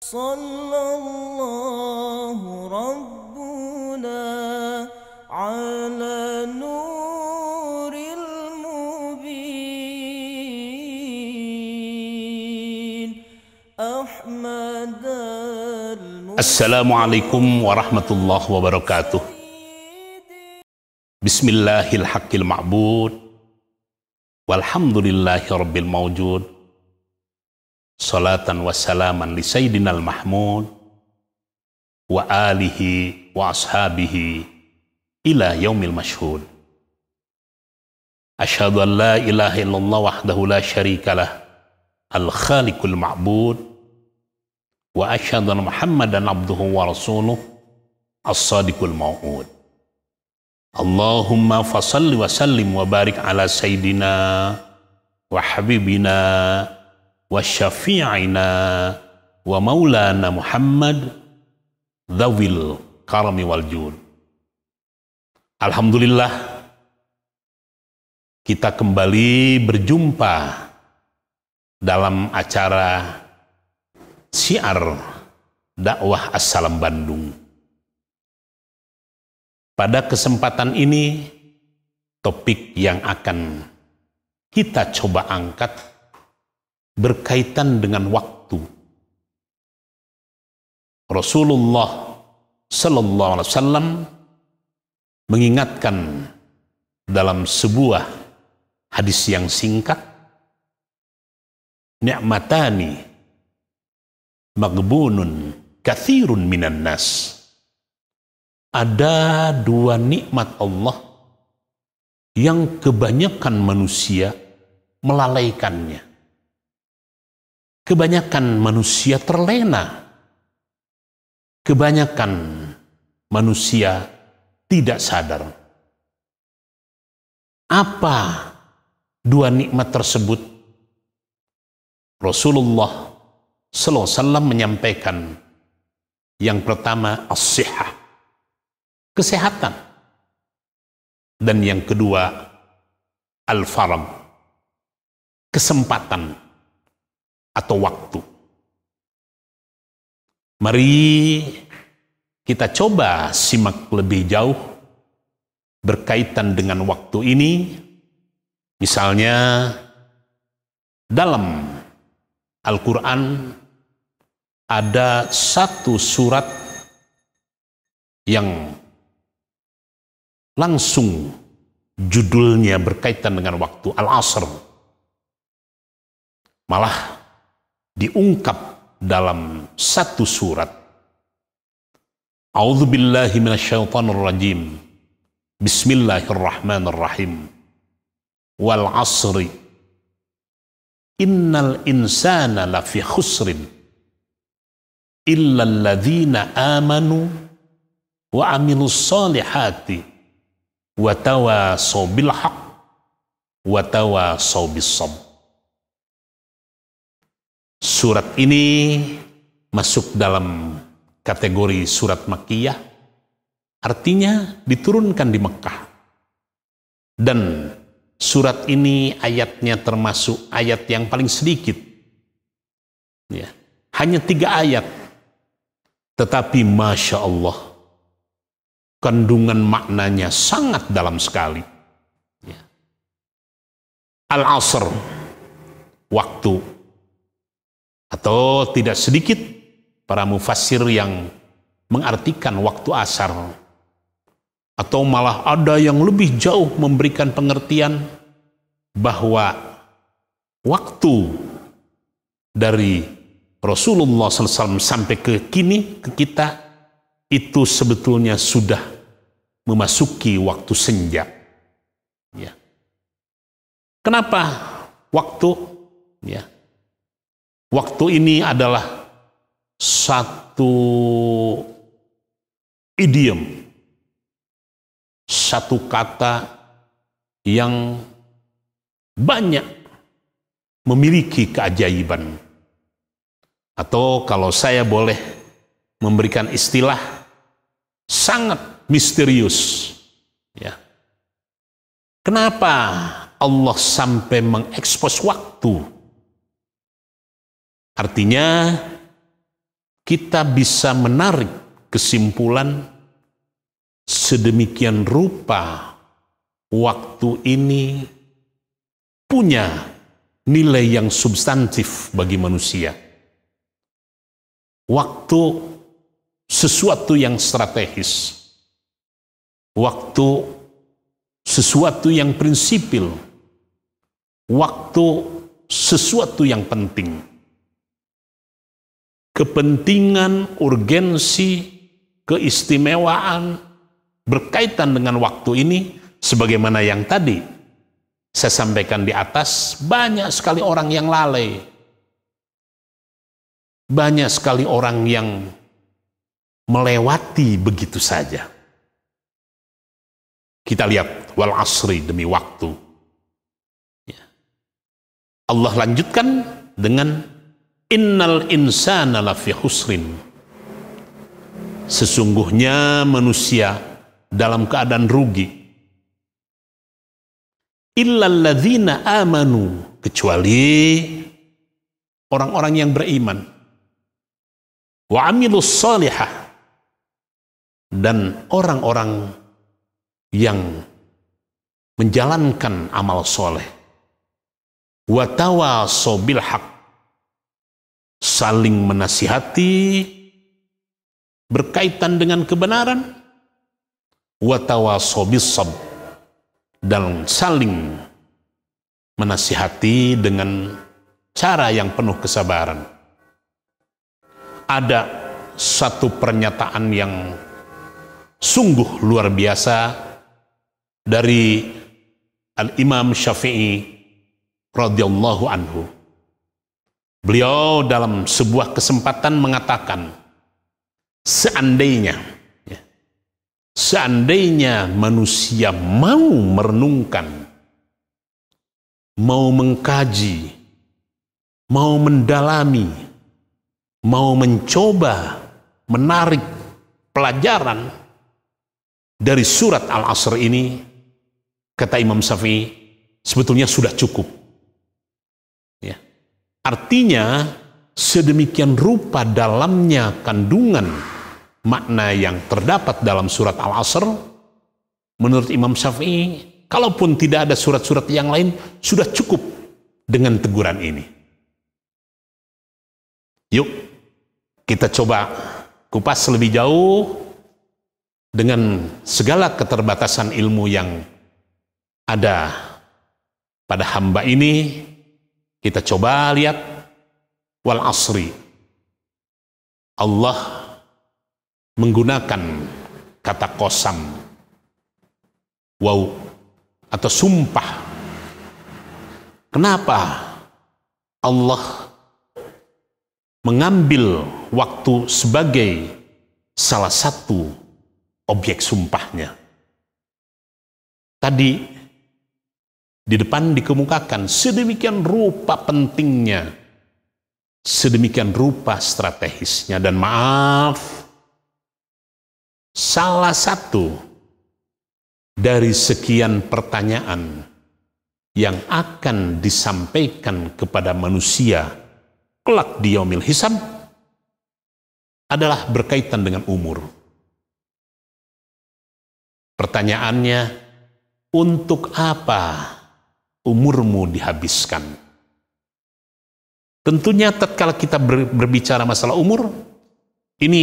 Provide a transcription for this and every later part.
Sallallahu Rabbuna ala nuril mubin Assalamualaikum warahmatullahi wabarakatuh. Bismillahil haqqil ma'bud walhamdulillahi rabbil mawjud. Salatan wassalaman li sayyidinal mahmud wa alihi wa ashabihi ila yaumil mashhud. Asyhadu an la ilaha illallah wahdahu la syarikalah al-khaliqul ma'bud wa asyhadu anna Muhammadan abduhu wa rasuluh as-sadiqul mau'ud. Allahumma fasalli wa sallim wa barik ala sayyidina wa habibina wa syafi'ina wa maulana Muhammad dzawil karami wal jud. Alhamdulillah, kita kembali berjumpa dalam acara Syiar Dakwah Assalam Bandung. Pada kesempatan ini, topik yang akan kita coba angkat berkaitan dengan waktu. Rasulullah Sallallahu Alaihi Wasallam mengingatkan dalam sebuah hadis yang singkat, ni'matani maghbunun katsirun minan nas. Ada dua nikmat Allah yang kebanyakan manusia melalaikannya. Kebanyakan manusia terlena. Kebanyakan manusia tidak sadar. Apa dua nikmat tersebut? Rasulullah sallallahu alaihi wasallam menyampaikan yang pertama as-sihah, kesehatan, dan yang kedua al-farag, kesempatan atau waktu. Mari kita coba simak lebih jauh berkaitan dengan waktu ini. Misalnya dalam Al-Quran ada satu surat yang langsung judulnya berkaitan dengan waktu, Al-Asr. Malah diungkap dalam satu surat. A'udzubillahi minasyaitonirrajim. Bismillahirrahmanirrahim. Wal 'asri innal insana lafi khusrin illal ladzina amanu wa 'amilus solihati wa tawasaw bil haqq wa tawasaw bis sabr. Surat ini masuk dalam kategori surat Makkiyah, artinya diturunkan di Mekah. Dan surat ini ayatnya termasuk ayat yang paling sedikit. Ya, hanya 3 ayat. Tetapi Masya Allah, kandungan maknanya sangat dalam sekali. Ya. Al-Asr, waktu. Atau tidak sedikit para mufassir yang mengartikan waktu asar. Atau malah ada yang lebih jauh memberikan pengertian bahwa waktu dari Rasulullah SAW sampai ke kini, ke kita, itu sebetulnya sudah memasuki waktu senja. Ya. Kenapa waktu? Ya. Waktu ini adalah satu idiom, satu kata yang banyak memiliki keajaiban. Atau kalau saya boleh memberikan istilah, sangat misterius. Ya. Kenapa Allah sampai mengekspos waktu? Artinya kita bisa menarik kesimpulan sedemikian rupa waktu ini punya nilai yang substantif bagi manusia. Waktu sesuatu yang strategis. Waktu sesuatu yang prinsipil. Waktu sesuatu yang penting. Kepentingan, urgensi, keistimewaan berkaitan dengan waktu ini sebagaimana yang tadi saya sampaikan di atas, banyak sekali orang yang lalai. Banyak sekali orang yang melewati begitu saja. Kita lihat wal asri, demi waktu. Allah lanjutkan dengan innal insana lafi khusrin. Sesungguhnya manusia dalam keadaan rugi. Illal ladzina amanu, kecuali orang-orang yang beriman. Wa amilus salihah, dan orang-orang yang menjalankan amal soleh. Wa tawasaw bil haq, saling menasihati berkaitan dengan kebenaran. Wa tawasaw bis sabr, dan saling menasihati dengan cara yang penuh kesabaran. Ada satu pernyataan yang sungguh luar biasa dari Al-Imam Syafi'i radhiyallahu anhu. Beliau dalam sebuah kesempatan mengatakan, seandainya manusia mau merenungkan, mau mengkaji, mau mendalami, mau mencoba menarik pelajaran dari surat Al-Asr ini, kata Imam Syafi'i, sebetulnya sudah cukup. Ya. Artinya sedemikian rupa dalamnya kandungan makna yang terdapat dalam surat Al-Asr, menurut Imam Syafi'i, kalaupun tidak ada surat-surat yang lain, sudah cukup dengan teguran ini. Yuk, kita coba kupas lebih jauh dengan segala keterbatasan ilmu yang ada pada hamba ini. Kita coba lihat wal asri. Allah menggunakan kata qasam, waw, atau sumpah. Kenapa Allah mengambil waktu sebagai salah satu objek sumpahnya? Tadi di depan dikemukakan sedemikian rupa pentingnya, sedemikian rupa strategisnya, dan maaf, salah satu dari sekian pertanyaan yang akan disampaikan kepada manusia kelak di yaumil hisab adalah berkaitan dengan umur. Pertanyaannya, untuk apa umurmu dihabiskan? Tentunya tatkala kita berbicara masalah umur, ini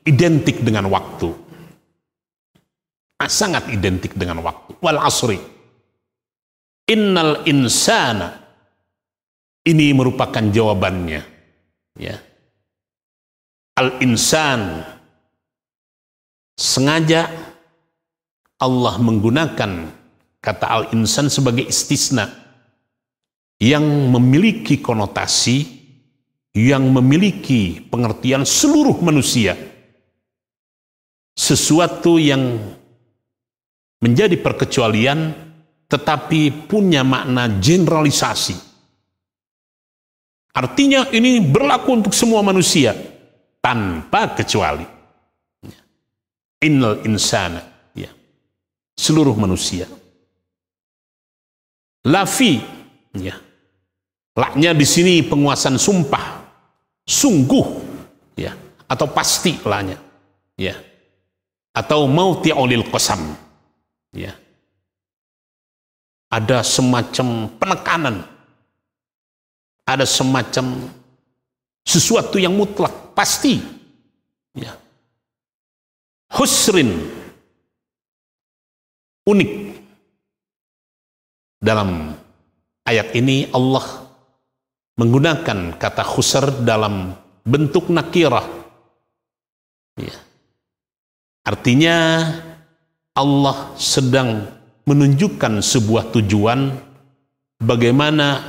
identik dengan waktu. Sangat identik dengan waktu. Wal asri. Innal insana. Ini merupakan jawabannya. Ya. Al-insan. Sengaja Allah menggunakan kata al-insan sebagai istisna yang memiliki konotasi, yang memiliki pengertian seluruh manusia. Sesuatu yang menjadi perkecualian tetapi punya makna generalisasi. Artinya ini berlaku untuk semua manusia tanpa kecuali. Innal insana, ya, seluruh manusia. Lafi, ya, laknya di sini penguasaan sumpah. Sungguh ya, atau pasti lahnya, ya, atau mauti'ulil qasam, ya. Ada semacam penekanan, ada semacam sesuatu yang mutlak, pasti, ya. Husrin, unik. Dalam ayat ini Allah menggunakan kata khusr dalam bentuk nakirah, ya. Artinya Allah sedang menunjukkan sebuah tujuan bagaimana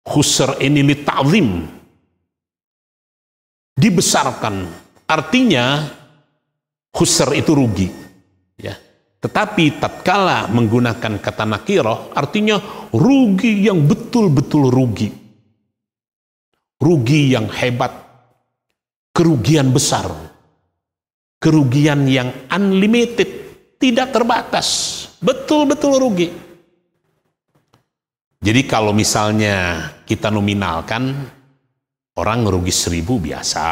khusr ini lita'zim, dibesarkan. Artinya khusr itu rugi, ya. Tetapi tatkala menggunakan kata nakirah, artinya rugi yang betul-betul rugi. Rugi yang hebat, kerugian besar, kerugian yang unlimited, tidak terbatas, betul-betul rugi. Jadi kalau misalnya kita nominalkan, orang rugi 1.000 biasa,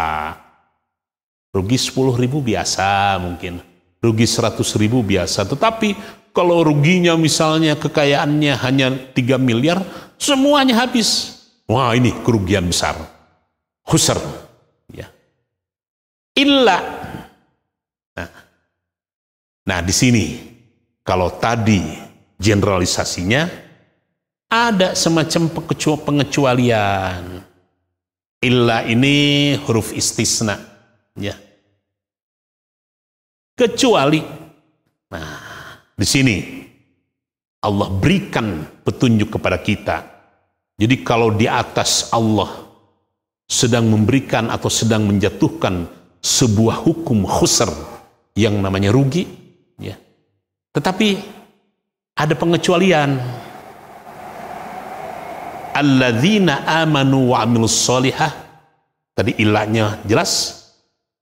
rugi 10.000 biasa mungkin, rugi 100.000 biasa. Tetapi kalau ruginya misalnya kekayaannya hanya 3 miliar, semuanya habis. Wah, ini kerugian besar. Khusr, ya. Illa. Nah, di sini kalau tadi generalisasinya ada semacam pengecualian. Illa ini huruf istisna, ya. Kecuali. Nah, di sini Allah berikan petunjuk kepada kita. Jadi kalau di atas Allah sedang memberikan atau sedang menjatuhkan sebuah hukum khusr yang namanya rugi, ya. Tetapi ada pengecualian. Alladzina amanu wa amilus solihah. Tadi ilahnya jelas.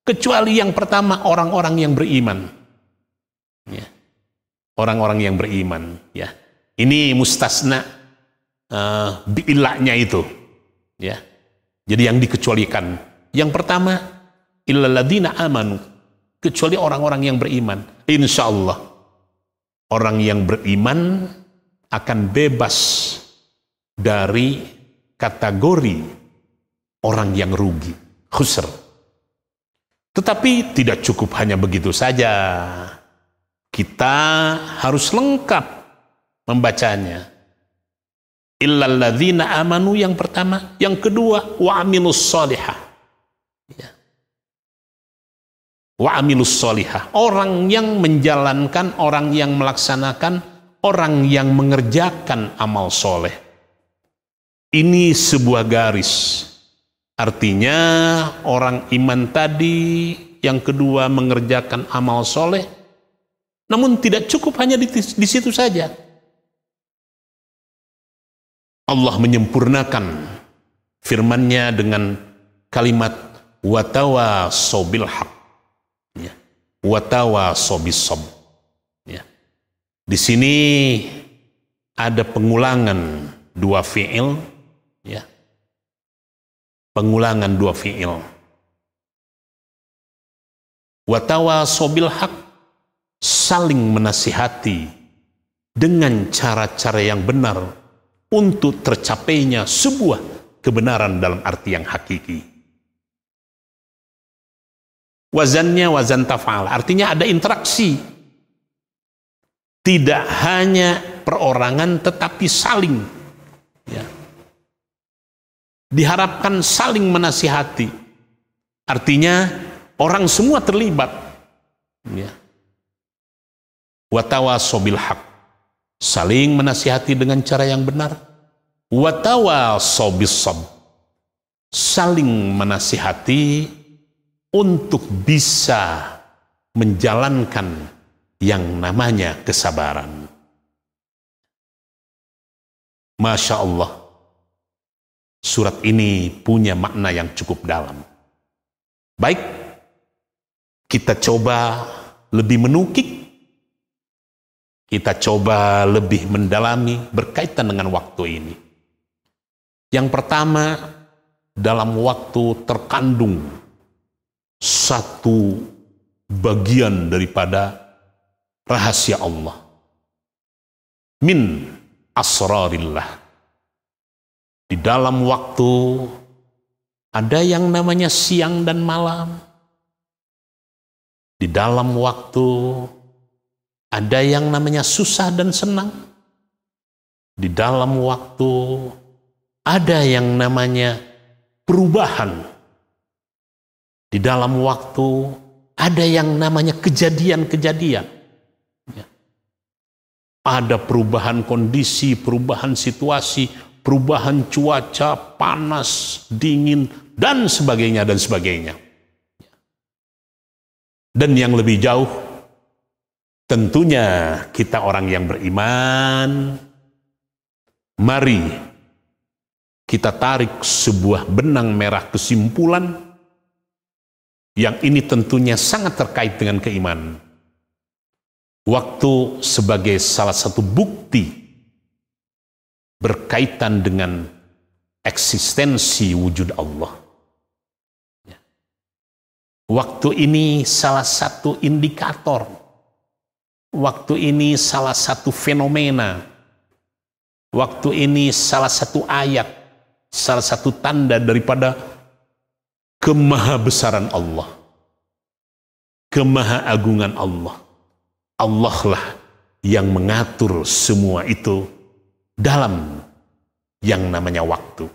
Kecuali yang pertama, orang-orang yang beriman, ya. Orang-orang yang beriman, ya. Ini mustasna biilahnya itu, ya. Jadi yang dikecualikan, yang pertama, illalladzina amanu, kecuali orang-orang yang beriman. Insya Allah orang yang beriman akan bebas dari kategori orang yang rugi, khusr. Tetapi tidak cukup hanya begitu saja. Kita harus lengkap membacanya. Illalladzina amanu yang pertama, yang kedua wa amilus solihah, ya. Wa amilus solihah, orang yang menjalankan, orang yang melaksanakan, orang yang mengerjakan amal soleh. Ini sebuah garis. Artinya orang iman tadi, yang kedua mengerjakan amal soleh, namun tidak cukup hanya di situ saja. Allah menyempurnakan firman-Nya dengan kalimat watawasaw bil haq, ya. Watawasaw bis sabr, ya. Di sini ada pengulangan 2 fi'il, ya. Pengulangan 2 fi'il. Watawasaw bil haq, saling menasihati dengan cara-cara yang benar untuk tercapainya sebuah kebenaran dalam arti yang hakiki. Wazannya wazan taf'al, artinya ada interaksi. Tidak hanya perorangan tetapi saling, ya. Diharapkan saling menasihati. Artinya orang semua terlibat, ya. Watawasaw bil haq, saling menasihati dengan cara yang benar. Watawasaw bis sabr, saling menasihati untuk bisa menjalankan yang namanya kesabaran. Masya Allah, surat ini punya makna yang cukup dalam. Baik, kita coba lebih menukik, kita coba lebih mendalami berkaitan dengan waktu ini. Yang pertama, dalam waktu terkandung satu bagian daripada rahasia Allah. Min asrarillah. Di dalam waktu ada yang namanya siang dan malam. Di dalam waktu ada yang namanya susah dan senang. Di dalam waktu ada yang namanya perubahan. Di dalam waktu ada yang namanya kejadian-kejadian. Ya. Ada perubahan kondisi, perubahan situasi, perubahan cuaca, panas, dingin, dan sebagainya, dan sebagainya. Dan yang lebih jauh, tentunya kita orang yang beriman, mari kita tarik sebuah benang merah kesimpulan yang ini tentunya sangat terkait dengan keimanan. Waktu sebagai salah satu bukti berkaitan dengan eksistensi wujud Allah. Waktu ini salah satu indikator. Waktu ini salah satu fenomena. Waktu ini salah satu ayat, salah satu tanda daripada kemahabesaran Allah, kemahaagungan Allah. Allah lah yang mengatur semua itu dalam yang namanya waktu.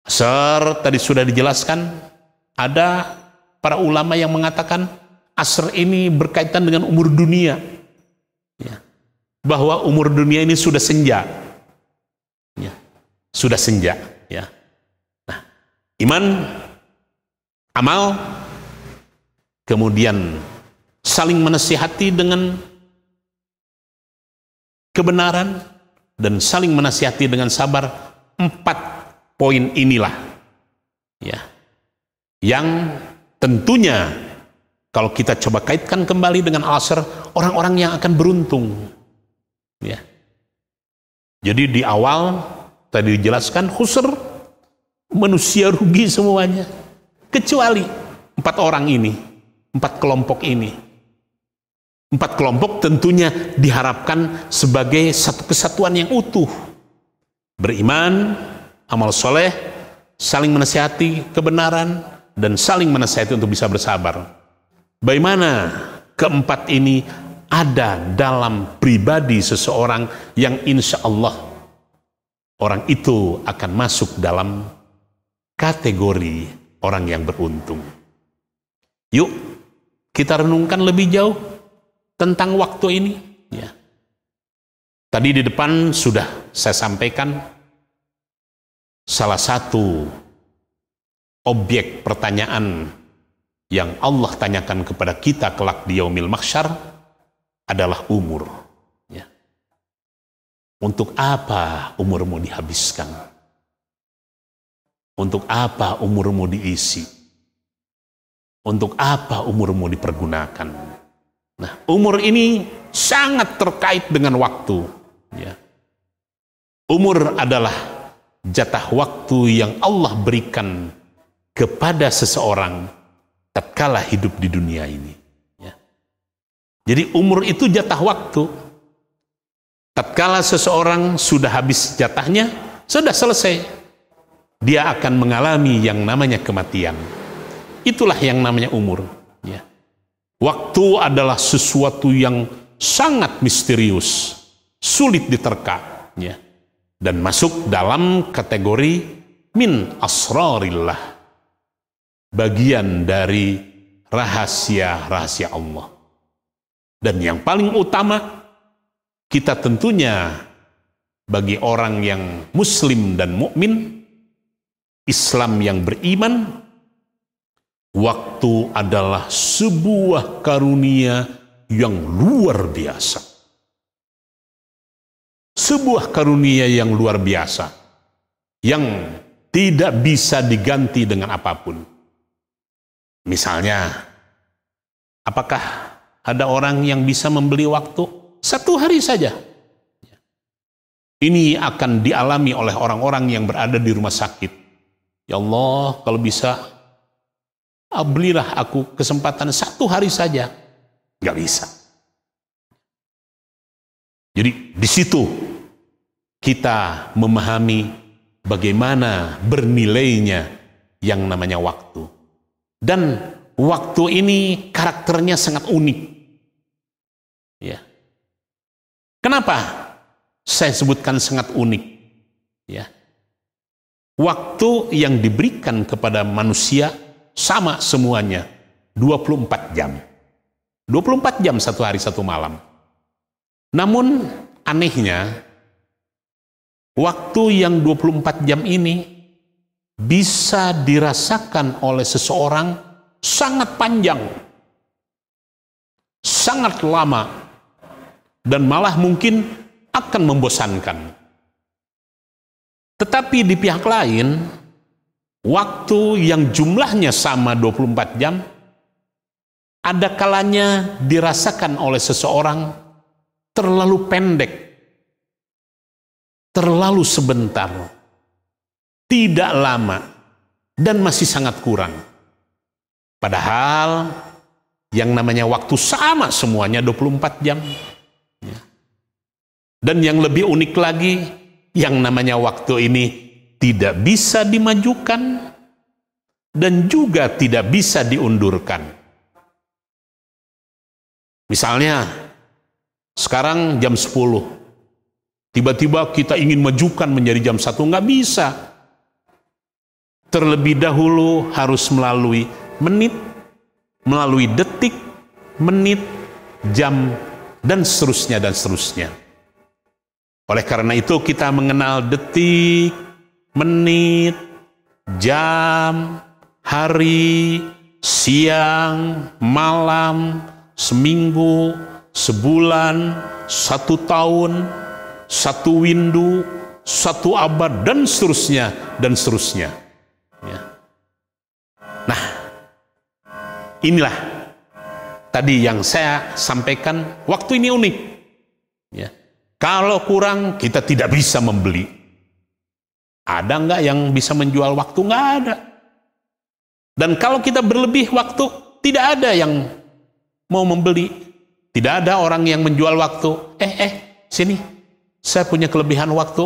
Asar tadi sudah dijelaskan, ada para ulama yang mengatakan asar ini berkaitan dengan umur dunia, ya. Bahwa umur dunia ini sudah senja, ya. Sudah senja, ya. Nah, iman, amal, kemudian saling menasihati dengan kebenaran dan saling menasihati dengan sabar. 4 poin inilah, ya, yang tentunya kalau kita coba kaitkan kembali dengan al-asr, orang-orang yang akan beruntung, ya. Jadi di awal tadi dijelaskan khusr, manusia rugi semuanya, kecuali 4 orang ini, 4 kelompok ini. 4 kelompok tentunya diharapkan sebagai satu kesatuan yang utuh. Beriman, amal soleh, saling menasihati kebenaran, dan saling menasihati untuk bisa bersabar. Bagaimana keempat ini ada dalam pribadi seseorang yang insya Allah orang itu akan masuk dalam kategori orang yang beruntung. Yuk kita renungkan lebih jauh tentang waktu ini, ya. Tadi di depan sudah saya sampaikan salah satu objek pertanyaan yang Allah tanyakan kepada kita kelak di yaumil mahsyar adalah umur, ya. Untuk apa umurmu dihabiskan? Untuk apa umurmu diisi? Untuk apa umurmu dipergunakan? Nah, umur ini sangat terkait dengan waktu, ya. Umur adalah jatah waktu yang Allah berikan kepada seseorang tatkala hidup di dunia ini, ya. Jadi umur itu jatah waktu. Tatkala seseorang sudah habis jatahnya, sudah selesai, dia akan mengalami yang namanya kematian. Itulah yang namanya umur, ya. Waktu adalah sesuatu yang sangat misterius, sulit diterka, ya, dan masuk dalam kategori min asrarillah, bagian dari rahasia-rahasia Allah. Dan yang paling utama, kita tentunya bagi orang yang muslim dan mukmin, Islam yang beriman, waktu adalah sebuah karunia yang luar biasa. Sebuah karunia yang luar biasa, yang tidak bisa diganti dengan apapun. Misalnya, apakah ada orang yang bisa membeli waktu 1 hari saja? Ini akan dialami oleh orang-orang yang berada di rumah sakit. Ya Allah, kalau bisa, belilah aku kesempatan 1 hari saja. Nggak bisa. Jadi di situ kita memahami bagaimana bernilainya yang namanya waktu. Dan waktu ini karakternya sangat unik. Ya. Kenapa saya sebutkan sangat unik? Ya. Waktu yang diberikan kepada manusia sama semuanya, 24 jam. 24 jam 1 hari 1 malam. Namun anehnya, waktu yang 24 jam ini bisa dirasakan oleh seseorang sangat panjang, sangat lama, dan malah mungkin akan membosankan. Tetapi di pihak lain, waktu yang jumlahnya sama 24 jam, ada kalanya dirasakan oleh seseorang terlalu pendek, terlalu sebentar, tidak lama, dan masih sangat kurang. Padahal yang namanya waktu sama semuanya 24 jam. Dan yang lebih unik lagi, yang namanya waktu ini tidak bisa dimajukan dan juga tidak bisa diundurkan. Misalnya, sekarang jam 10, tiba-tiba kita ingin majukan menjadi jam 1, nggak bisa. Terlebih dahulu harus melalui menit, melalui detik, menit, jam, dan seterusnya, dan seterusnya. Oleh karena itu kita mengenal detik, menit, jam, hari, siang, malam, seminggu, sebulan, 1 tahun, 1 windu, 1 abad, dan seterusnya, dan seterusnya. Ya. Nah, inilah tadi yang saya sampaikan, waktu ini unik. Ya. Kalau kurang, kita tidak bisa membeli. Ada nggak yang bisa menjual waktu? Nggak ada. Dan kalau kita berlebih waktu, tidak ada yang mau membeli. Tidak ada orang yang menjual waktu. Sini, saya punya kelebihan waktu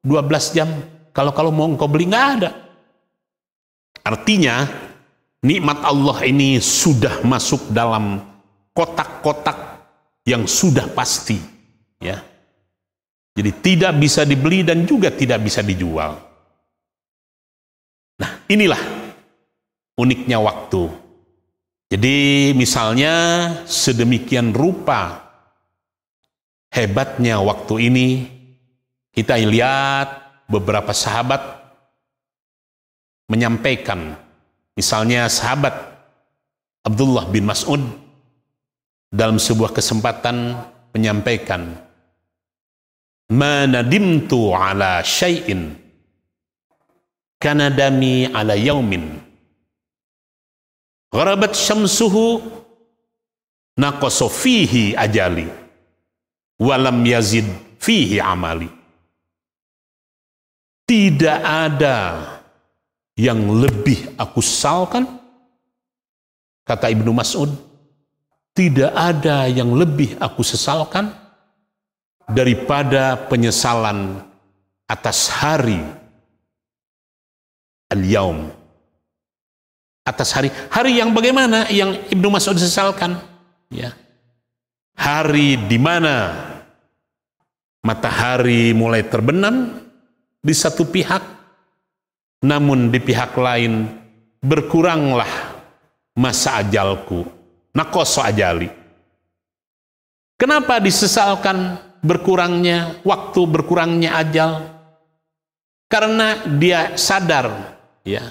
12 jam. Kalau mau engkau beli, nggak ada. Artinya, nikmat Allah ini sudah masuk dalam kotak-kotak yang sudah pasti. Ya. Jadi tidak bisa dibeli dan juga tidak bisa dijual. Nah, inilah uniknya waktu. Jadi misalnya sedemikian rupa hebatnya waktu ini, kita lihat beberapa sahabat menyampaikan. Misalnya sahabat Abdullah bin Mas'ud dalam sebuah kesempatan menyampaikan, "Ma nadimtu ala syai'in kanadami ala yaumin gharabat syamsuhu naqasa fihi ajali walam yazid fihi amali." Tidak ada yang lebih aku sesalkan, kata Ibnu Mas'ud, tidak ada yang lebih aku sesalkan daripada penyesalan atas hari al-yaum. Atas hari yang bagaimana yang Ibnu Mas'ud sesalkan? Ya. Hari di mana matahari mulai terbenam di satu pihak, namun di pihak lain berkuranglah masa ajalku, naqasa ajali. Kenapa disesalkan berkurangnya waktu, berkurangnya ajal? Karena dia sadar, ya,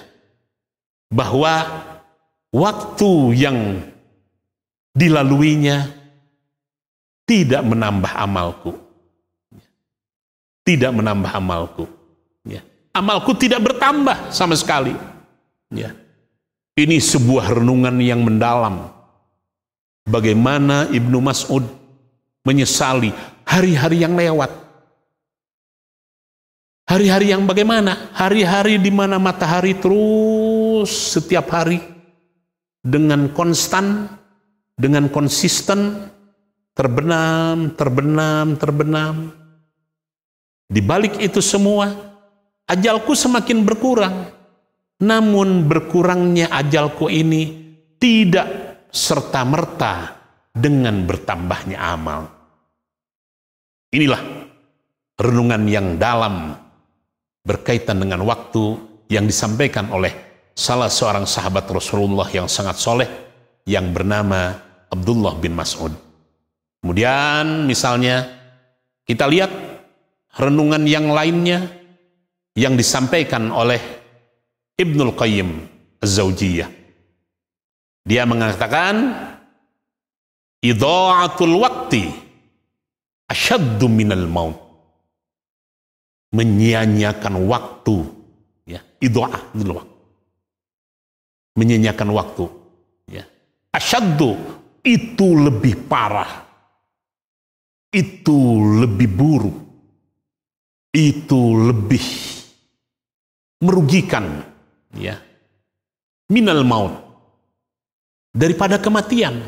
bahwa waktu yang dilaluinya tidak menambah amalku. Tidak menambah amalku. Ya. Amalku tidak bertambah sama sekali. Ya. Ini sebuah renungan yang mendalam. Bagaimana Ibnu Mas'ud menyesali hari-hari yang lewat. Hari-hari yang bagaimana? Hari-hari di mana matahari terus setiap hari dengan konstan, dengan konsisten terbenam. Di balik itu semua, ajalku semakin berkurang. Namun berkurangnya ajalku ini tidak serta-merta dengan bertambahnya amal. Inilah renungan yang dalam berkaitan dengan waktu yang disampaikan oleh salah seorang sahabat Rasulullah yang sangat soleh yang bernama Abdullah bin Mas'ud. Kemudian misalnya kita lihat renungan yang lainnya yang disampaikan oleh Ibnul Qayyim Az-Zawjiyah. Dia mengatakan idha'atul waqti asyaddu minal maut. Menyia-nyiakan waktu, ya, idha'ah dulu, menyia-nyiakan waktu, ya. Asyaddu itu lebih parah, itu lebih buruk, itu lebih merugikan, ya, minal maut, daripada kematian.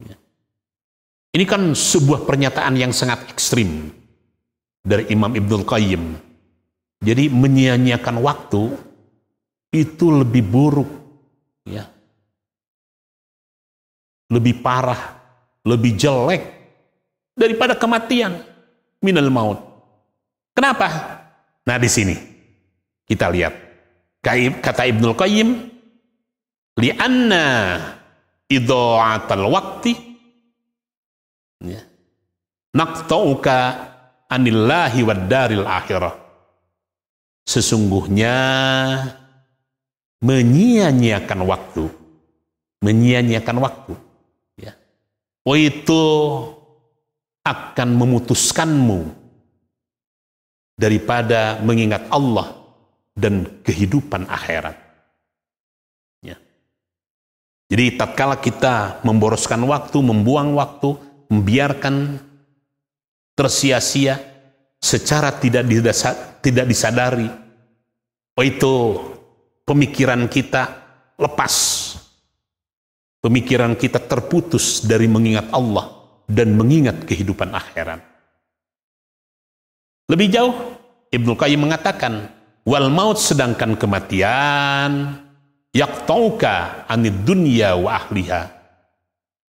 Ya. Ini kan sebuah pernyataan yang sangat ekstrim dari Imam Ibnul Qayyim. Jadi menyia-nyiakan waktu itu lebih buruk, ya, lebih parah, lebih jelek daripada kematian, minal maut. Kenapa? Nah, di sini kita lihat kata Ibnul Qayyim, li'anna idha'atal waqti, ya, naqta'uka anillahi wad daril akhirah. Sesungguhnya menyia-nyiakan waktu, ya, itu akan memutuskanmu daripada mengingat Allah dan kehidupan akhirat. Ya. Jadi tatkala kita memboroskan waktu, membuang waktu, membiarkan tersia-sia secara tidak disadari, itu pemikiran kita lepas, pemikiran kita terputus dari mengingat Allah dan mengingat kehidupan akhirat. Lebih jauh, Ibnu Qayyim mengatakan, wal maut, sedangkan kematian, yaqtauka anid dunya wa ahliha.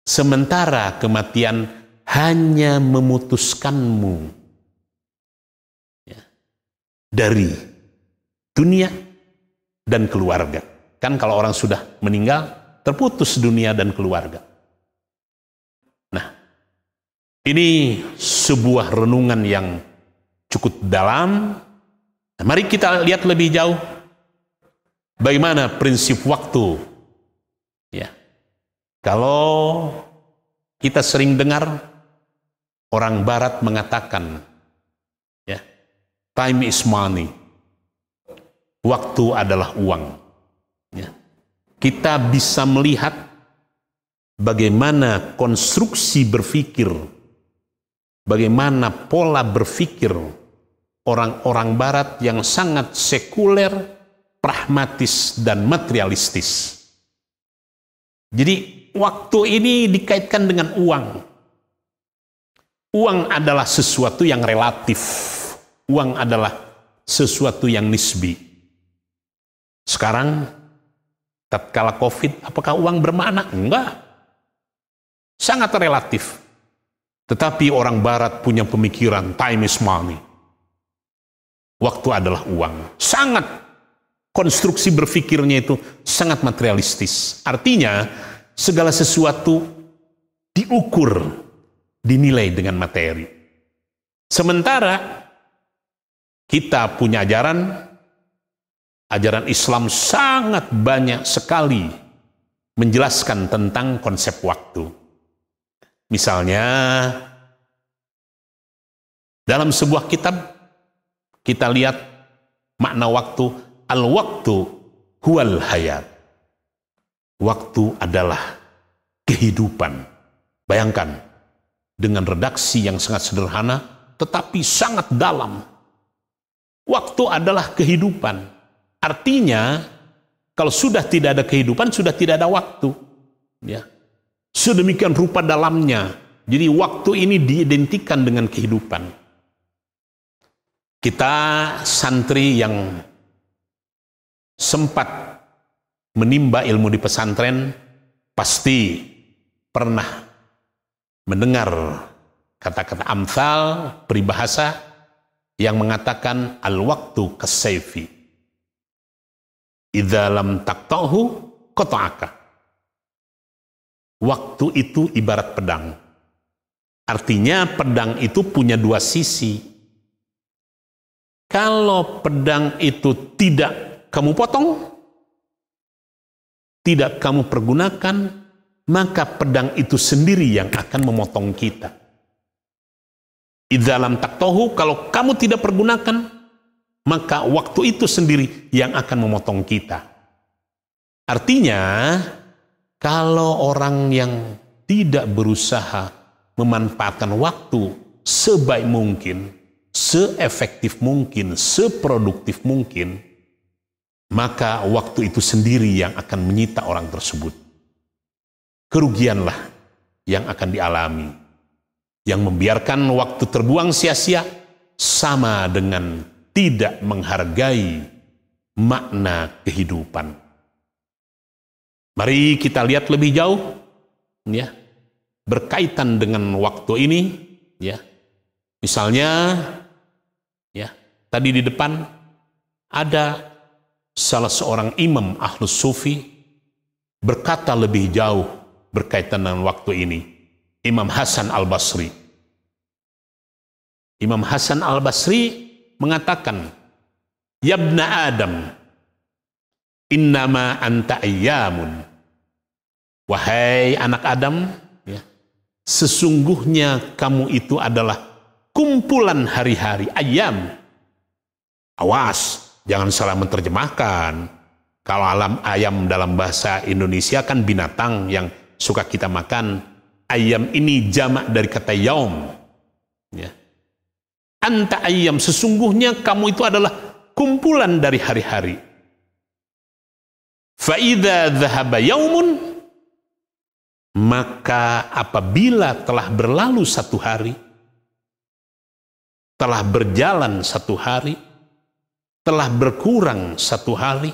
Sementara kematian hanya memutuskanmu, ya, dari dunia dan keluarga. Kan kalau orang sudah meninggal, terputus dunia dan keluarga. Nah, ini sebuah renungan yang cukup dalam. Nah, mari kita lihat lebih jauh bagaimana prinsip waktu. Ya, kalau kita sering dengar orang Barat mengatakan, ya, time is money, waktu adalah uang. Ya. Kita bisa melihat bagaimana konstruksi berpikir, bagaimana pola berpikir orang-orang Barat yang sangat sekuler, pragmatis, dan materialistis. Jadi waktu ini dikaitkan dengan uang. Uang adalah sesuatu yang relatif. Uang adalah sesuatu yang nisbi. Sekarang, tatkala COVID, apakah uang bermakna? Enggak. Sangat relatif. Tetapi orang Barat punya pemikiran, time is money. Waktu adalah uang. Sangat, konstruksi berpikirnya itu sangat materialistis. Artinya, segala sesuatu diukur, dinilai dengan materi. Sementara kita punya ajaran Islam sangat banyak sekali menjelaskan tentang konsep waktu. Misalnya dalam sebuah kitab kita lihat makna waktu, al-waktu huwal hayat. Waktu adalah kehidupan. Bayangkan, dengan redaksi yang sangat sederhana, tetapi sangat dalam. Waktu adalah kehidupan. Artinya, kalau sudah tidak ada kehidupan, sudah tidak ada waktu. Ya. Sedemikian rupa dalamnya. Jadi waktu ini diidentikan dengan kehidupan. Kita santri yang sempat menimba ilmu di pesantren, pasti pernah mendengar kata-kata amsal, peribahasa yang mengatakan al-waktu kasayfi. Idza lam taqta'hu qata'aka. Waktu itu ibarat pedang. Artinya pedang itu punya dua sisi. Kalau pedang itu tidak kamu potong, tidak kamu pergunakan, maka pedang itu sendiri yang akan memotong kita. Idza lam taqta'hu, kalau kamu tidak pergunakan, maka waktu itu sendiri yang akan memotong kita. Artinya, kalau orang yang tidak berusaha memanfaatkan waktu sebaik mungkin, seefektif mungkin, seproduktif mungkin, maka waktu itu sendiri yang akan menyita orang tersebut. Kerugianlah yang akan dialami. Yang membiarkan waktu terbuang sia-sia sama dengan tidak menghargai makna kehidupan. Mari kita lihat lebih jauh, ya, berkaitan dengan waktu ini, ya. Misalnya, ya, tadi di depan ada salah seorang imam ahlus sufi berkata lebih jauh berkaitan dengan waktu ini. Imam Hasan Al-Basri. Imam Hasan Al-Basri mengatakan, Yabna Adam, innama anta ayyamun. Wahai anak Adam, ya, sesungguhnya kamu itu adalah kumpulan hari-hari, ayyam. Awas, jangan salah menerjemahkan. Kalau ayam dalam bahasa Indonesia kan binatang yang suka kita makan. Ayam ini jamak dari kata yaum. Ya. Anta ayyam, sesungguhnya kamu itu adalah kumpulan dari hari-hari. Fa idza dhahaba yaumun, maka apabila telah berlalu satu hari, telah berjalan satu hari, telah berkurang satu hari,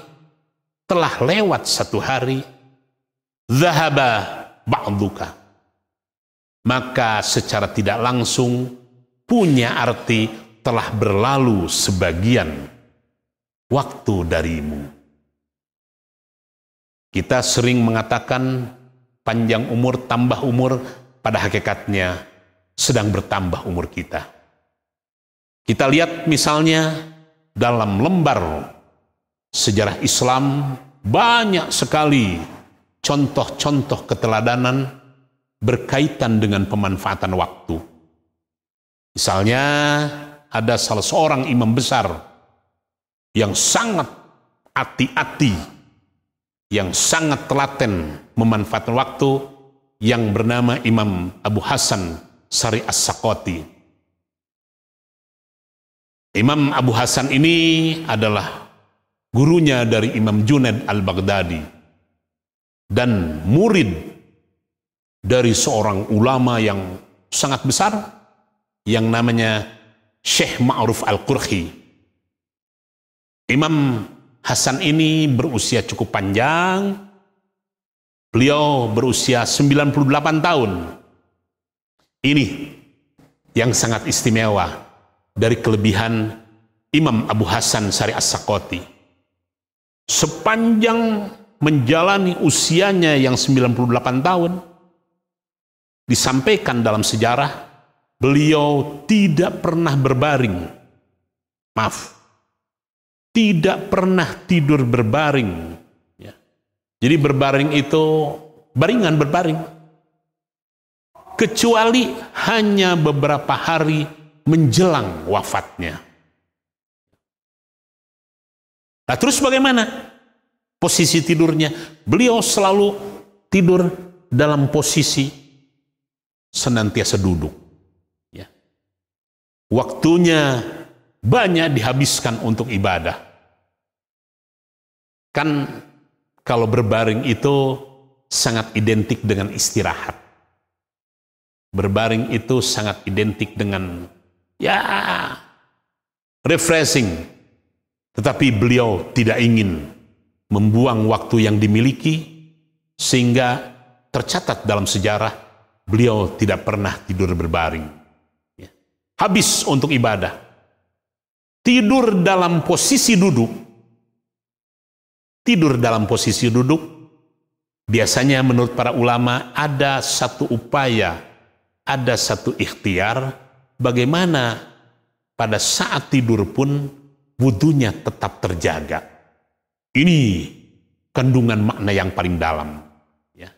telah lewat satu hari, dhahaba ba'duka, maka secara tidak langsung punya arti telah berlalu sebagian waktu darimu. Kita sering mengatakan panjang umur tambah umur, pada hakikatnya sedang bertambah umur kita. Kita lihat misalnya dalam lembar sejarah Islam banyak sekali contoh-contoh keteladanan berkaitan dengan pemanfaatan waktu. Misalnya ada salah seorang imam besar yang sangat hati-hati, yang sangat telaten memanfaatkan waktu, yang bernama Imam Abu Hasan Sari As-Sakoti. Imam Abu Hasan ini adalah gurunya dari Imam Junaid Al-Baghdadi dan murid dari seorang ulama yang sangat besar yang namanya Syekh Ma'ruf Al-Qurhi. Imam Hasan ini berusia cukup panjang. Beliau berusia 98 tahun. Ini yang sangat istimewa dari kelebihan Imam Abu Hasan Sari As-Sakoti. Sepanjang menjalani usianya yang 98 tahun, disampaikan dalam sejarah, beliau tidak pernah berbaring. Maaf, tidak pernah tidur berbaring. Ya. Jadi berbaring itu baringan berbaring. Kecuali hanya beberapa hari menjelang wafatnya. Nah, terus bagaimana posisi tidurnya? Beliau selalu tidur dalam posisi senantiasa duduk. Ya. Waktunya banyak dihabiskan untuk ibadah. Kan kalau berbaring itu sangat identik dengan istirahat. Berbaring itu sangat identik dengan refreshing. Tetapi beliau tidak ingin membuang waktu yang dimiliki, sehingga tercatat dalam sejarah beliau tidak pernah tidur berbaring. Habis untuk ibadah. Tidur dalam posisi duduk. Tidur dalam posisi duduk biasanya menurut para ulama ada satu upaya, ada satu ikhtiar bagaimana pada saat tidur pun wudunya tetap terjaga. Ini kandungan makna yang paling dalam. Ya.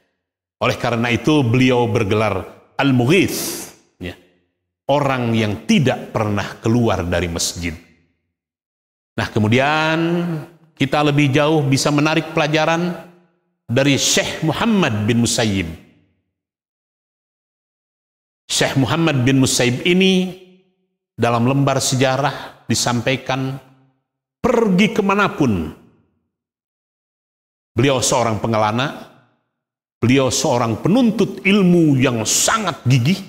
Oleh karena itu beliau bergelar Al-Mughith, ya. Orang yang tidak pernah keluar dari masjid. Nah, kemudian kita lebih jauh bisa menarik pelajaran dari Syekh Muhammad bin Musayyib. Syekh Muhammad bin Musayyib ini dalam lembar sejarah disampaikan pergi kemanapun. Beliau seorang pengelana, beliau seorang penuntut ilmu yang sangat gigih,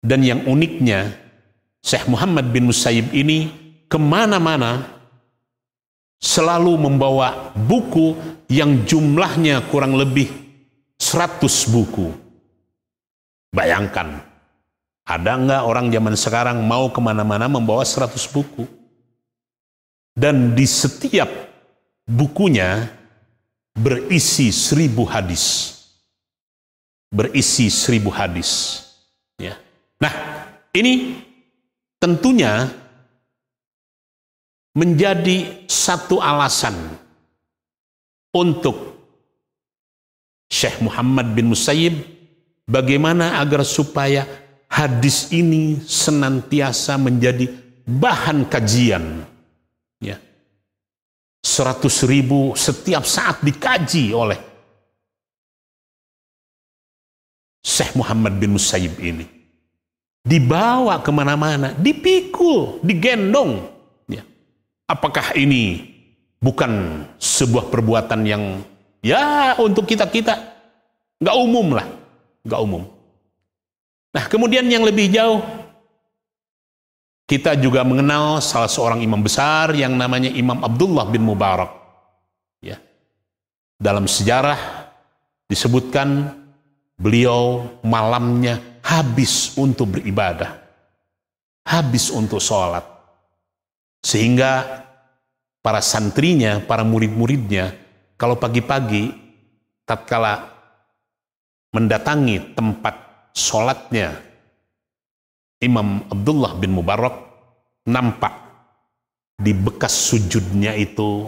dan yang uniknya Syekh Muhammad bin Musayyib ini kemana-mana selalu membawa buku yang jumlahnya kurang lebih 100 buku. Bayangkan, ada nggak orang zaman sekarang mau kemana-mana membawa 100 buku? Dan di setiap bukunya berisi 1000 hadis. Berisi 1000 hadis. Ya. Nah, ini tentunya menjadi satu alasan untuk Syekh Muhammad bin Musayyib bagaimana agar supaya hadis ini senantiasa menjadi bahan kajian. Ya. 100.000 setiap saat dikaji oleh Syekh Muhammad bin Musayyib ini. Dibawa kemana-mana, dipikul, digendong. Ya. Apakah ini bukan sebuah perbuatan yang untuk kita-kita nggak umum lah, nggak umum. Nah, kemudian yang lebih jauh, kita juga mengenal salah seorang imam besar yang namanya Imam Abdullah bin Mubarak. Ya. Dalam sejarah disebutkan beliau malamnya habis untuk beribadah, habis untuk sholat. Sehingga para santrinya, para murid-muridnya, kalau pagi-pagi tatkala mendatangi tempat sholatnya Imam Abdullah bin Mubarak, nampak di bekas sujudnya itu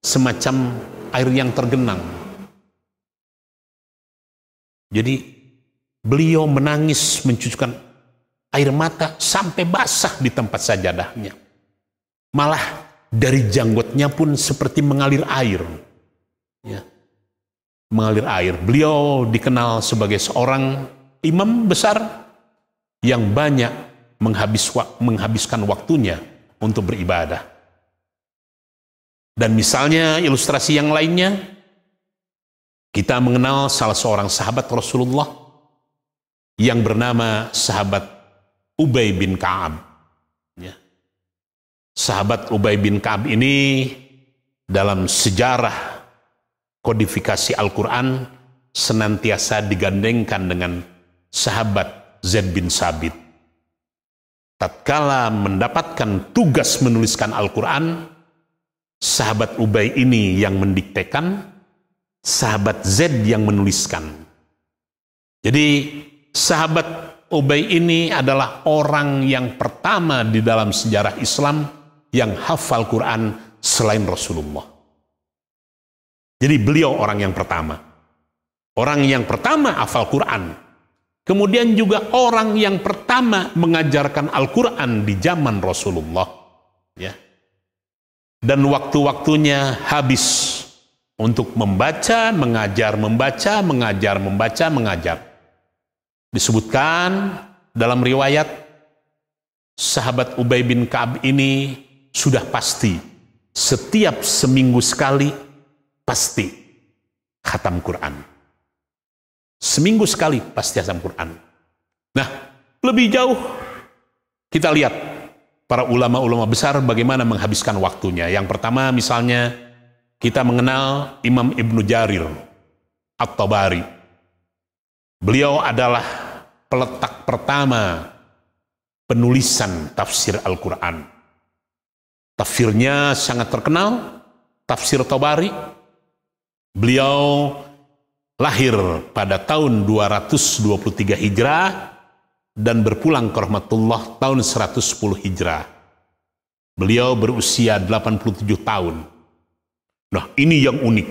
semacam air yang tergenang. Jadi beliau menangis mencucurkan air mata sampai basah di tempat sajadahnya. Malah dari janggutnya pun seperti mengalir air. Ya. Mengalir air. Beliau dikenal sebagai seorang imam besar yang banyak menghabiskan waktunya untuk beribadah. Dan misalnya ilustrasi yang lainnya, kita mengenal salah seorang sahabat Rasulullah yang bernama sahabat Ubay bin Ka'ab. Ya. Sahabat Ubay bin Ka'ab ini dalam sejarah kodifikasi Al-Quran senantiasa digandengkan dengan sahabat Zaid bin Sabit. Tatkala mendapatkan tugas menuliskan Al-Quran, sahabat Ubay ini yang mendiktekan, sahabat Zaid yang menuliskan. Jadi sahabat Ubay ini adalah orang yang pertama di dalam sejarah Islam yang hafal Quran selain Rasulullah. Jadi beliau orang yang pertama. Orang yang pertama hafal Quran. Kemudian juga orang yang pertama mengajarkan Al-Quran di zaman Rasulullah. Ya. Dan waktu-waktunya habis untuk membaca, mengajar, membaca, mengajar, membaca, mengajar. Disebutkan dalam riwayat sahabat Ubay bin Ka'ab ini sudah pasti setiap seminggu sekali pasti khatam Quran. Seminggu sekali pasti khatam Quran. Nah, lebih jauh kita lihat para ulama-ulama besar bagaimana menghabiskan waktunya. Yang pertama misalnya kita mengenal Imam Ibnu Jarir At-Tabari. Beliau adalah peletak pertama penulisan tafsir Al-Quran. Tafsirnya sangat terkenal, tafsir Tabari. Beliau lahir pada tahun 223 Hijrah dan berpulang ke rahmatullah tahun 110 Hijrah. Beliau berusia 87 tahun. Nah, ini yang unik.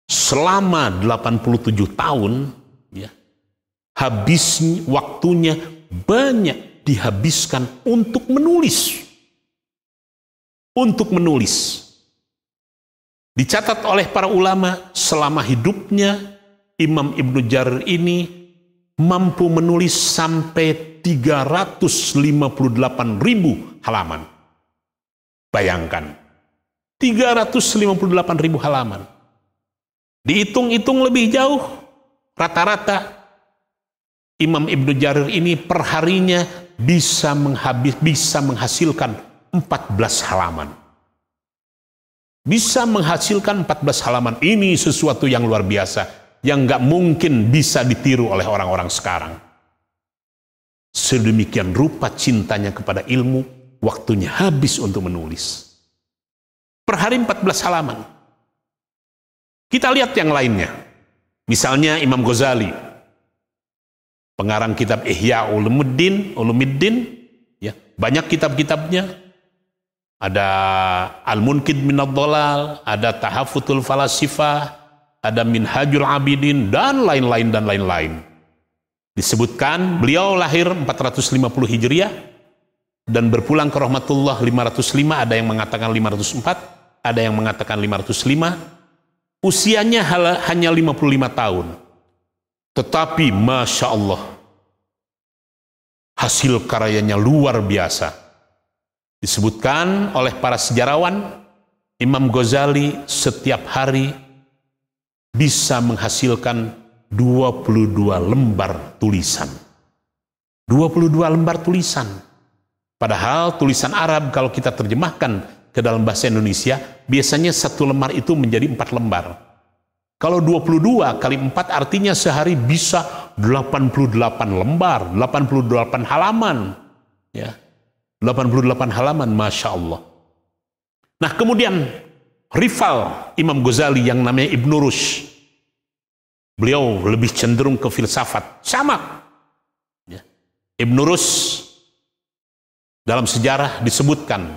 Selama 87 tahun, habis waktunya banyak dihabiskan untuk menulis. Untuk menulis. Dicatat oleh para ulama, selama hidupnya Imam Ibnu Jarir ini mampu menulis sampai 358.000 halaman. Bayangkan, 358.000 halaman. Dihitung-hitung lebih jauh, rata-rata Imam Ibnu Jarir ini perharinya bisa menghasilkan 14 halaman. Bisa menghasilkan 14 halaman. Ini sesuatu yang luar biasa, yang nggak mungkin bisa ditiru oleh orang-orang sekarang. Sedemikian rupa cintanya kepada ilmu, waktunya habis untuk menulis. Per hari 14 halaman. Kita lihat yang lainnya. Misalnya Imam Ghazali, pengarang kitab Ihya Ulumuddin, ya, banyak kitab-kitabnya. Ada Al-Munqidh Minadh Dhalal, ada Tahaffutul Falasifah, ada Minhajul Abidin, dan lain-lain. Disebutkan beliau lahir 450 Hijriah dan berpulang ke rahmatullah 505, ada yang mengatakan 504, ada yang mengatakan 505. Usianya hanya 55 tahun. Tetapi Masya Allah, hasil karyanya luar biasa. Disebutkan oleh para sejarawan, Imam Ghazali setiap hari bisa menghasilkan 22 lembar tulisan. 22 lembar tulisan. Padahal tulisan Arab kalau kita terjemahkan ke dalam bahasa Indonesia, biasanya satu lembar itu menjadi 4 lembar. Kalau 22 kali 4 artinya sehari bisa 88 lembar, 88 halaman. Ya. 88 halaman, Masya Allah. Nah, kemudian rival Imam Ghazali yang namanya Ibnu Rushd, beliau lebih cenderung ke filsafat. Sama. Ya. Ibnu Rushd dalam sejarah disebutkan,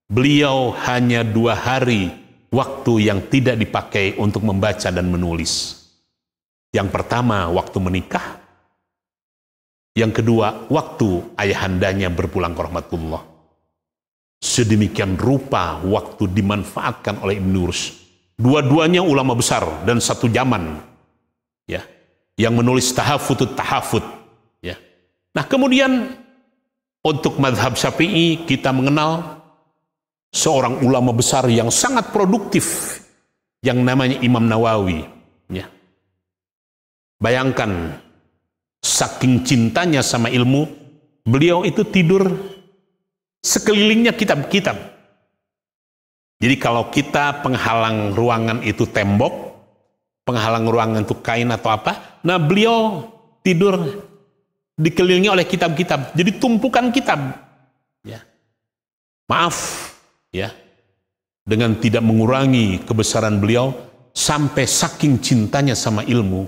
beliau hanya 2 hari waktu yang tidak dipakai untuk membaca dan menulis. Yang pertama, waktu menikah. Yang kedua, waktu ayahandanya berpulang ke rahmatullah. Sedemikian rupa waktu dimanfaatkan oleh Ibnu Rushd. Dua-duanya ulama besar dan satu zaman, ya, yang menulis Tahafutut Tahafut. Ya. Nah, kemudian untuk mazhab Syafi'i kita mengenal seorang ulama besar yang sangat produktif yang namanya Imam Nawawi. Ya. Bayangkan, saking cintanya sama ilmu, beliau itu tidur sekelilingnya kitab-kitab. Jadi kalau kita penghalang ruangan itu tembok, penghalang ruangan itu kain atau apa, nah beliau tidur dikelilingi oleh kitab-kitab. Jadi tumpukan kitab. Ya. Maaf, ya, dengan tidak mengurangi kebesaran beliau, sampai saking cintanya sama ilmu,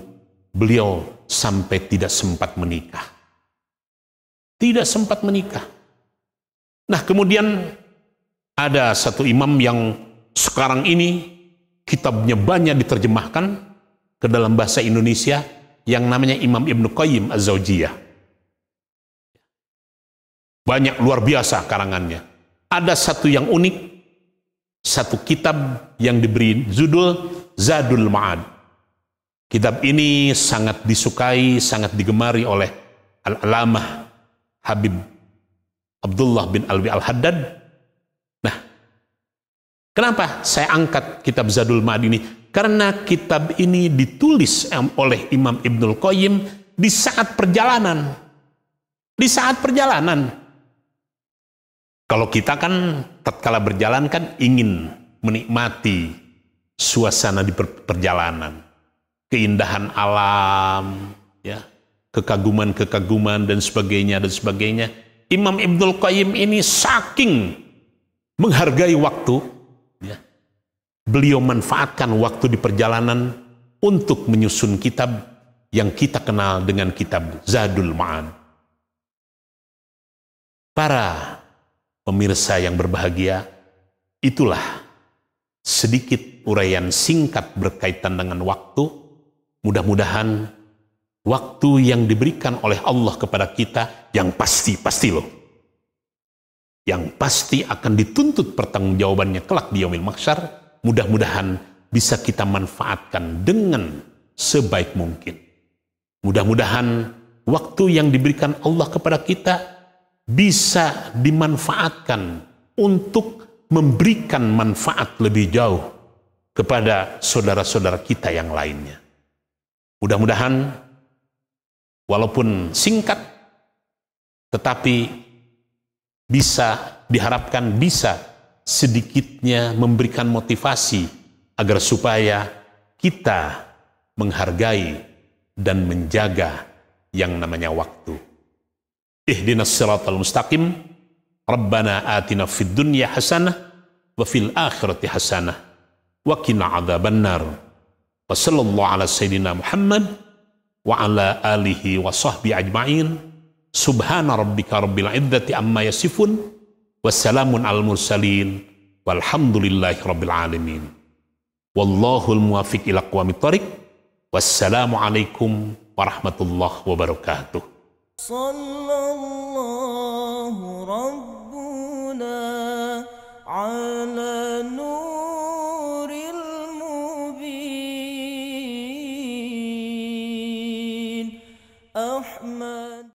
beliau sampai tidak sempat menikah. Tidak sempat menikah. Nah, kemudian ada satu imam yang sekarang ini kitabnya banyak diterjemahkan ke dalam bahasa Indonesia, yang namanya Imam Ibnu Qayyim Az-Zawjiyah. Banyak, luar biasa karangannya. Ada satu yang unik, satu kitab yang diberi judul Zadul Ma'ad. Kitab ini sangat disukai, sangat digemari oleh Al-Alamah Habib Abdullah bin Alwi Al-Haddad. Nah, kenapa saya angkat kitab Zadul Ma'ad ini? Karena kitab ini ditulis oleh Imam Ibnul Qayyim di saat perjalanan. Di saat perjalanan. Kalau kita kan tatkala berjalan kan ingin menikmati suasana di perjalanan. Keindahan alam, ya, kekaguman-kekaguman dan sebagainya dan sebagainya. Imam Ibnul Qayyim ini saking menghargai waktu, ya, beliau manfaatkan waktu di perjalanan untuk menyusun kitab yang kita kenal dengan kitab Zadul Ma'ad. Para pemirsa yang berbahagia, itulah sedikit uraian singkat berkaitan dengan waktu. Mudah-mudahan waktu yang diberikan oleh Allah kepada kita yang pasti loh, yang pasti akan dituntut pertanggungjawabannya kelak di yaumil mahsyar, mudah-mudahan bisa kita manfaatkan dengan sebaik mungkin. Mudah-mudahan waktu yang diberikan Allah kepada kita bisa dimanfaatkan untuk memberikan manfaat lebih jauh kepada saudara-saudara kita yang lainnya. Mudah-mudahan walaupun singkat, tetapi bisa diharapkan bisa sedikitnya memberikan motivasi agar supaya kita menghargai dan menjaga yang namanya waktu. Ihdinas siratal mustaqim. Rabbana atina fid dunya hasanah wa fil akhirati hasanah wa qina adzabannar. Wa sallallahu ala sayyidina Muhammad wa ala alihi wa sahbihi ajma'in. Subhana rabbika rabbil izzati amma yasifun. Wassalamun al mursalin. Walhamdulillahi rabbil alamin. Wallahul muwafiq ila aqwamit thoriq. Wassalamu alaikum warahmatullahi wabarakatuh. صلى الله رب